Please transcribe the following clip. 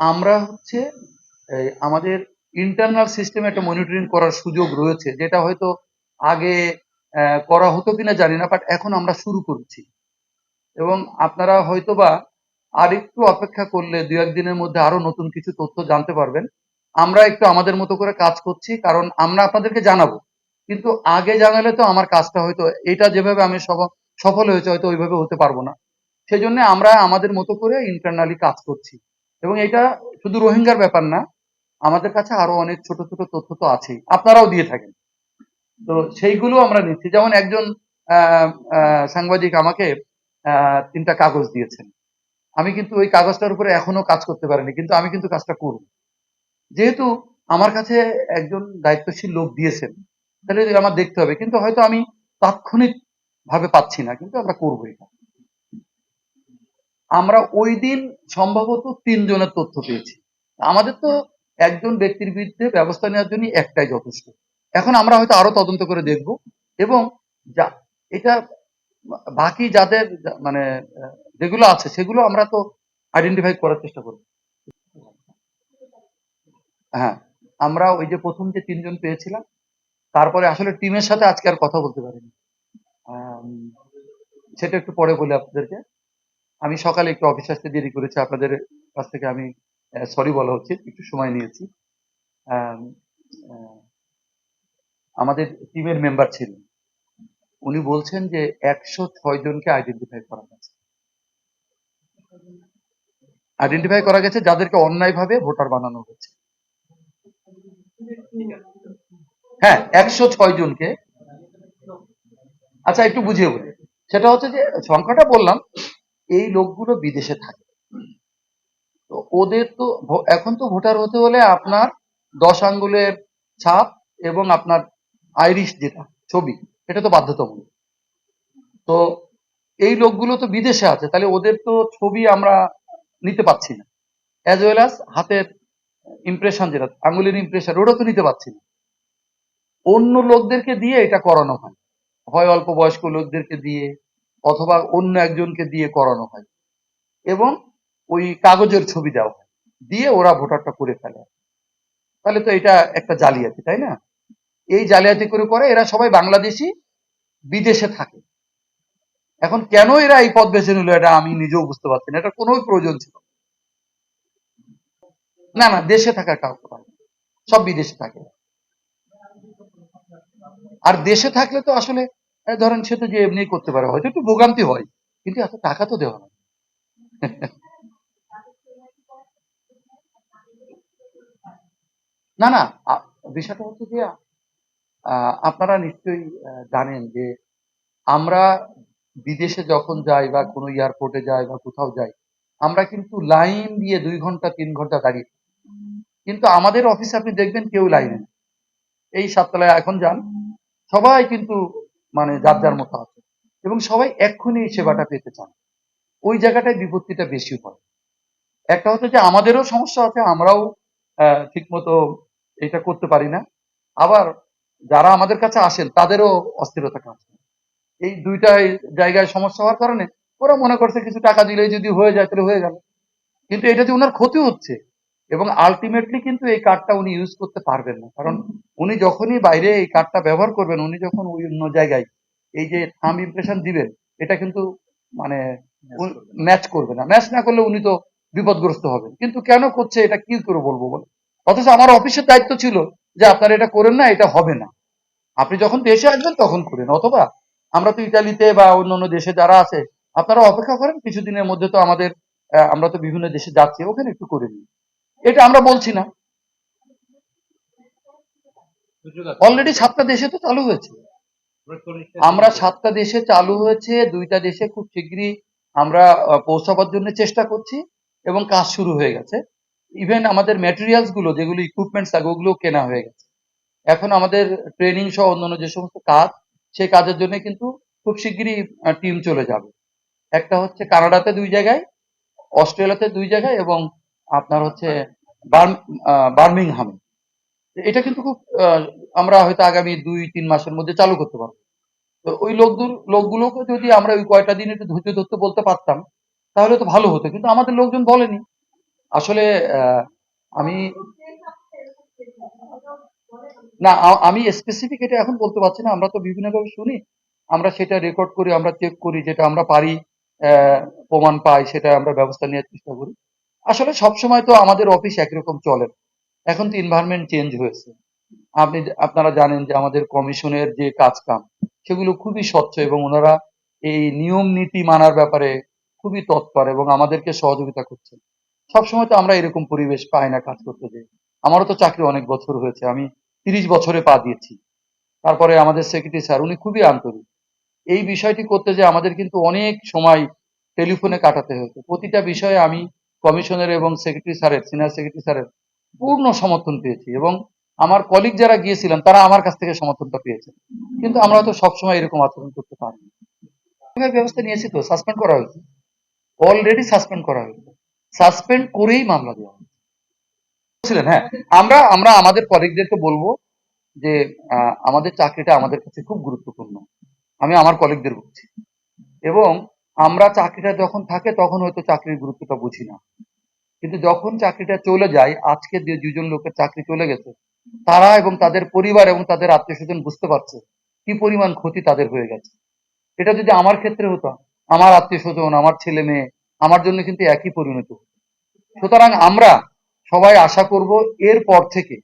আমরা হচ্ছে আমাদের ইন্টারনাল সিস্টেমে একটা মনিটরিং করার সুযোগ রয়েছে, যেটা হয়তো আগে করা হতো কিনা জানি না, বাট এখন আমরা শুরু করছি। এবং আপনারা হয়তোবা আরেকটু অপেক্ষা করলে ২-১ দিনের মধ্যে আরো নতুন কিছু তথ্য জানতে পারবেন। আমরা একটু আমাদের মতো করে কাজ করছি, কারণ আমরা আপনাদেরকে জানাবো। কিন্তু আগে জানালে তো আমার কাজটা হয়তো এটা যেভাবে আমি সফল হয়েছে হয়তো ওইভাবে হতে পারবো না। সেজন্য আমরা আমাদের মতো করে ইন্টারনালি কাজ করছি। এবং এটা শুধু রোহিঙ্গার ব্যাপার না, আমাদের কাছে আরো অনেক ছোট ছোট তথ্য তো আছেই, আপনারাও দিয়ে থাকেন। তো সেইগুলো আমরা নিচ্ছি। যেমন একজন সাংবাদিক আমাকে ৩টা কাগজ দিয়েছেন। আমি কিন্তু ওই কাগজটার উপরে এখনো কাজ করতে পারিনি, কিন্তু আমি কিন্তু কাজটা করব। যেহেতু আমার কাছে একজন দায়িত্বশীল লোক দিয়েছেন, তাহলে আমার দেখতে হবে, কিন্তু হয়তো আমি তাৎক্ষণিক ভাবে পাচ্ছি না, কিন্তু আমরা করবো এটা। আমরা ওই দিন সম্ভবত ৩ জনের তথ্য পেয়েছি। আমাদের তো একজন ব্যক্তির বিরুদ্ধে ব্যবস্থা নেওয়ার জন্য একটাই যথেষ্ট। এখন আমরা হয়তো আরো তদন্ত করে দেখব, এবং যা এটা বাকি যাদের মানে যেগুলো আছে সেগুলো আমরা তো আইডেন্টিফাই করার চেষ্টা করব। হ্যাঁ, আমরা ওই যে প্রথম যে ৩ জন পেয়েছিলাম, তারপরে আসলে টিমের সাথে আজকে আর কথা বলতে পারিনি। আম, সেটা একটু পরে বলি আপনাদেরকে। আমি সকালে একটু অফিস আসতে দেরি করেছি, আপনাদের কাছ থেকে আমি সরি বলা উচিত, একটু সময় নিয়েছি। আম, আহ, আমাদের টিমের মেম্বার ছিলেন, উনি বলছেন যে ১০৬ জনকে আইডেন্টিফাই করা গেছে। আইডেন্টিফাই করা গেছে যাদেরকে অন্যায়ভাবে ভোটার বানানো হয়েছে। হ্যাঁ, ১০৬ জনকে। আচ্ছা, একটু বুঝিয়ে বলি। সেটা হচ্ছে যে সংখ্যাটা বললাম, এই লোকগুলো বিদেশে থাকে। তো ওদের তো এখন তো ভোটার হতে হলে আপনার ১০ আঙ্গুলের ছাপ এবং আপনার আইরিশ যেটা ছবি, এটা তো বাধ্যতামূলক। তো এই লোকগুলো তো বিদেশে আছে, তাহলে ওদের তো ছবি আমরা নিতে পাচ্ছি না, অ্যাজ ওয়েল অ্যাজ হাতের ইমপ্রেশন, যেটা আঙ্গুলের ইমপ্রেশন, ওটা তো নিতে পাচ্ছি না। অন্য লোকদেরকে দিয়ে এটা করানো হয়, হয় অল্প বয়স্ক লোকদেরকে দিয়ে, অথবা অন্য একজনকে দিয়ে করানো হয়, এবং ওই কাগজের ছবি দেওয়া হয়, দিয়ে ওরা ভোটারটা করে ফেলে। তাহলে তো এটা একটা জালিয়াতি, তাই না? এই জালিয়াতি করে এরা সবাই বাংলাদেশি, বিদেশে থাকে। এখন কেন এরা এই পথ বেছে নিল এটা আমি নিজেও বুঝতে পারছি না, এটা কোনো প্রয়োজন ছিল না। না, দেশে থাকার কাউকে পায় না, সব বিদেশে থাকে। আর দেশে থাকলে তো আসলে ধরেন সে তো যে এমনি করতে পারে, হয়তো একটু ভোগান্তি হয়, কিন্তু এত টাকা তো দেওয়া হয় না। না, বিষয়টা হচ্ছে যে আপনারা নিশ্চয়ই জানেন যে আমরা বিদেশে যখন যাই বা কোনো এয়ারপোর্টে যাই বা কোথাও যাই, আমরা কিন্তু লাইন দিয়ে ২ ঘন্টা ৩ ঘন্টা দাঁড়িয়ে থাকি। কিন্তু আমাদের অফিসে আপনি দেখবেন কেউ লাইনে নেই। এই ৭ তলায় এখন যান, সবাই কিন্তু মানে যার যার মতো আছে, এবং সবাই এক্ষুনি এই সেবাটা পেতে চান। ওই জায়গাটায় বিপত্তিটা বেশি হয়। একটা হচ্ছে যে আমাদেরও সমস্যা আছে, আমরাও ঠিক মতো এটা করতে পারি না। আবার যারা আমাদের কাছে আসেন তাদেরও অস্থিরতা কাজ করে। এই দুইটাই জায়গায় সমস্যা হওয়ার কারণে ওরা মনে করছে কিছু টাকা দিলেই যদি হয়ে যায় তাহলে হয়ে গেল, কিন্তু এটা যে ওনার ক্ষতি হচ্ছে। এবং আলটিমেটলি কিন্তু এই কার্ডটা উনি ইউজ করতে পারবেন না, কারণ উনি যখনই বাইরে এই কার্ডটা ব্যবহার করবেন, উনি যখন ওই অন্য জায়গায় এই যে থাম্ব ইমপ্রেশন দিবেন, এটা কিন্তু মানে ম্যাচ করবে না। ম্যাচ না করলে উনি তো বিপদগ্রস্ত হবেন। কিন্তু কেন করছে এটা কি করে বলবো বল? অথচ আমার অফিসের দায়িত্ব ছিল যে আপনারা এটা করেন না, এটা হবে না, আপনি যখন দেশে আসবেন তখন করেন। অথবা আমরা তো ইতালিতে বা অন্য অন্য দেশে যারা আছে, আপনারা অপেক্ষা করেন, কিছুদিনের মধ্যে তো আমাদের আমরা তো বিভিন্ন দেশে যাচ্ছি, ওখানে একটু করে নিই। এটা আমরা বলছি না, অলরেডি 7টা দেশে তো চালু হয়েছে। আমরা 7টা দেশে চালু হয়েছে, 2টা দেশে খুব শিগগিরই আমরা পৌঁছাবার জন্য চেষ্টা করছি, এবং কাজ শুরু হয়ে গেছে। ইভেন আমাদের ম্যাটেরিয়ালস গুলো, যেগুলো ইকুইপমেন্টস লাগে, ওগুলো কেনা হয়ে গেছে। এখন আমাদের ট্রেনিং সহ অন্যান্য যে সমস্ত কাজ, সেই কাজের জন্য কিন্তু খুব শিগগিরই টিম চলে যাবে। একটা হচ্ছে কানাডাতে 2 জায়গায়, অস্ট্রেলিয়াতে 2 জায়গায়, এবং আপনার হচ্ছে বার্মিংহামে। এটা কিন্তু খুব আমরা হয়তো আগামী 2-3 মাসের মধ্যে চালু করতে পারবো। তো ওই লোকগুলোকে যদি আমরা ওই কয়টা দিন একটু ধৈর্য ধরতে বলতে পারতাম, তাহলে তো ভালো হতো, কিন্তু আমাদের লোকজন বলেনি। আসলে আমি না আমি স্পেসিফিক এটা এখন বলতে পারছি না। আমরা তো বিভিন্নভাবে শুনি, আমরা সেটা রেকর্ড করি, আমরা চেক করি, যেটা আমরা পারি আহ, প্রমাণ পাই, সেটা আমরা ব্যবস্থা নেওয়ার চেষ্টা করি। আসলে সবসময় তো আমাদের অফিস একরকম চলে না। এখন তো এনভায়রনমেন্ট চেঞ্জ হয়েছে। আপনারা জানেন যে আমাদের কমিশনের যে কাজ কাম সেগুলো খুবই স্বচ্ছ, এবং ওনারা এই নিয়ম নীতি মানার ব্যাপারে খুবই তৎপর এবং আমাদেরকে সহযোগিতা করছেন। সবসময় তো আমরা এরকম পরিবেশ পাই না কাজ করতে। যে আমারও তো চাকরি অনেক বছর হয়েছে, আমি 30 বছরে পা দিয়েছি। তারপরে আমাদের সেক্রেটারি স্যার উনি খুবই আন্তরিক। এই বিষয়টি করতে যে আমাদের কিন্তু অনেক সময় টেলিফোনে কাটাতে হতো। প্রতিটা বিষয়ে আমি কমিশনের এবং সেক্রেটারি স্যারের, সিনিয়র সেক্রেটারি স্যারের পূর্ণ সমর্থন পেয়েছি, এবং আমার কলিগ যারা গিয়েছিলেন তারা আমার কাছ থেকে সমর্থনটা পেয়েছেন। কিন্তু আমরা তো সবসময় এরকম আচরণ করতে পারি না। ব্যবস্থা নিয়েছি, তো সাসপেন্ড করা হয়েছে, অলরেডি সাসপেন্ড করা হয়েছে, সাসপেন্ড করেই মামলা দেওয়া হয়েছিলেন। হ্যাঁ, আমরা আমরা আমাদের কলিগদেরকে বলবো যে আমাদের চাকরিটা আমাদের কাছে খুব গুরুত্বপূর্ণ। আমি আমার কলিগদের বলছি। এবং আমরা চাকরিটা যখন থাকে তখন হয়তো চাকরির গুরুত্বটা বুঝি না, কিন্তু যখন চাকরিটা চলে যায়, আজকে যে দুজন লোকের চাকরি চলে গেছে, তারা এবং তাদের পরিবার এবং তাদের আত্মীয় স্বজন বুঝতে পারছে কি পরিমাণ ক্ষতি তাদের হয়ে গেছে। এটা যদি আমার ক্ষেত্রে হতো, আমার আত্মীয় স্বজন, আমার ছেলে মেয়ে, আমার জন্য কিন্তু একই পরিণত হতো। সুতরাং আমরা সবাই আশা করব এর পর থেকে